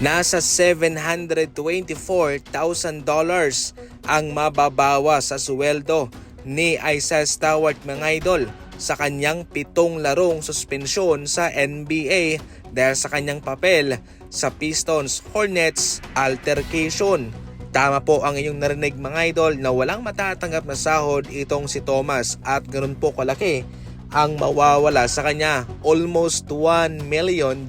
Nasa $724,000 ang mababawa sa sweldo ni Isaiah Stewart mga idol sa kanyang 7 larong suspensyon sa NBA dahil sa kanyang papel sa Pistons Hornets altercation. Tama po ang inyong narinig mga idol na walang matatanggap na sahod itong si Thomas at ganoon po kalaki ang mawawala sa kanya, almost $1 million.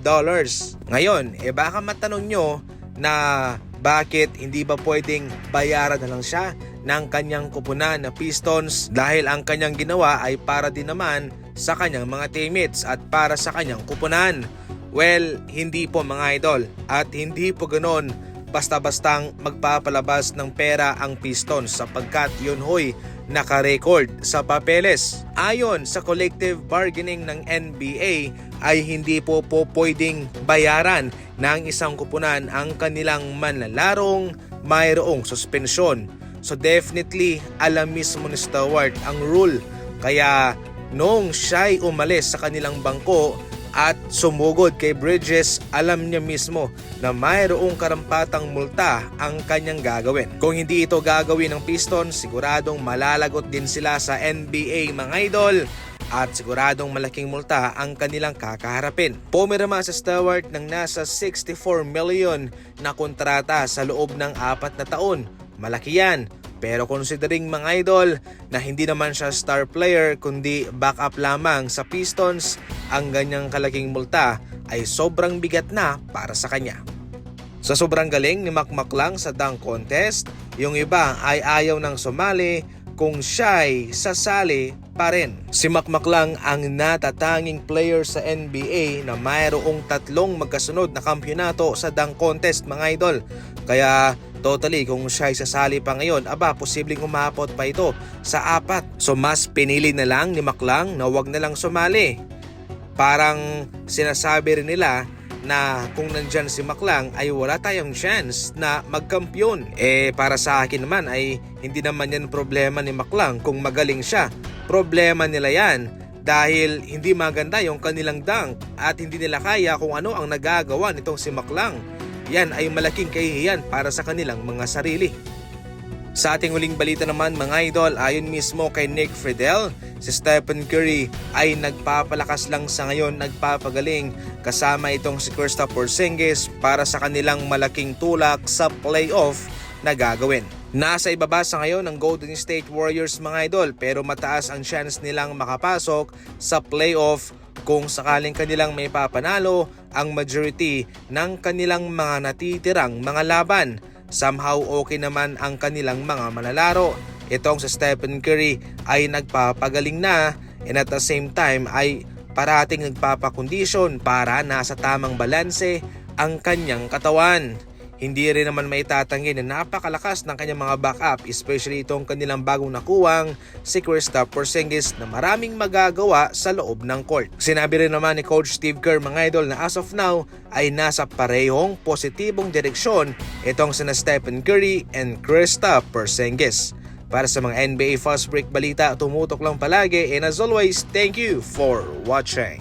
Ngayon, baka matanong nyo na bakit hindi ba pwedeng bayaran na lang siya ng kanyang kupunan na Pistons dahil ang kanyang ginawa ay para din naman sa kanyang mga teammates at para sa kanyang kupunan. Well, hindi po mga idol at hindi po ganoon basta-bastang magpapalabas ng pera ang Pistons sapagkat yun hoy naka-record sa papeles. Ayon sa collective bargaining ng NBA ay hindi po pwedeng bayaran ng isang kupunan ang kanilang manlalarong mayroong suspensyon. So definitely alam mismo ni Stewart ang rule. Kaya noong siya'y umalis sa kanilang bangko at sumugod kay Bridges, alam niya mismo na mayroong karampatang multa ang kanyang gagawin. Kung hindi ito gagawin ng Pistons, siguradong malalagot din sila sa NBA mga idol at siguradong malaking multa ang kanilang kakaharapin. Pumirma sa Stewart ng nasa $64 million na kontrata sa loob ng 4 na taon. Malaki yan. Pero considering mga idol na hindi naman siya star player kundi backup lamang sa Pistons, ang ganyang kalaking multa ay sobrang bigat na para sa kanya. Sa sobrang galing ni Makmaklang sa dunk contest, yung iba ay ayaw nang sumali kung siya'y sasali pa rin. Si Makmaklang ang natatanging player sa NBA na mayroong 3 magkasunod na kampyonato sa dunk contest mga idol. Kaya totally kung siya'y sasali pa ngayon, posibleng umabot pa ito sa 4. So mas pinili na lang ni Maklang na wag na lang sumali. Parang sinasabi rin nila na kung nandyan si Maklang ay wala tayong chance na magkampiyon. Para sa akin naman ay hindi naman yan problema ni Maklang kung magaling siya. Problema nila yan dahil hindi maganda yung kanilang dunk at hindi nila kaya kung ano ang nagagawa nitong si Maklang. Yan ay malaking kahihiyan para sa kanilang mga sarili. Sa ating huling balita naman mga idol, ayon mismo kay Nick Friedel, si Stephen Curry ay nagpapalakas lang sa ngayon, nagpapagaling kasama itong si Kristaps Porzingis para sa kanilang malaking tulak sa playoff na gagawin. Nasa ibaba sa ngayon ng Golden State Warriors mga idol pero mataas ang chance nilang makapasok sa playoff kung sakaling kanilang may papanalo ang majority ng kanilang mga natitirang mga laban. Somehow okay naman ang kanilang mga manlalaro. Itong sa Stephen Curry ay nagpapagaling na and at the same time ay parating nagpapakondisyon para nasa tamang balanse ang kanyang katawan. Hindi rin naman maitatanggi na napakalakas ng kanyang mga backup, especially itong kanilang bagong nakuwang si Kristaps Porzingis na maraming magagawa sa loob ng court. Sinabi rin naman ni Coach Steve Kerr mga idol na as of now ay nasa parehong positibong direksyon itong sina Stephen Curry and Kristaps Porzingis. Para sa mga NBA Fast Break balita, tumutok lang palagi and as always, thank you for watching.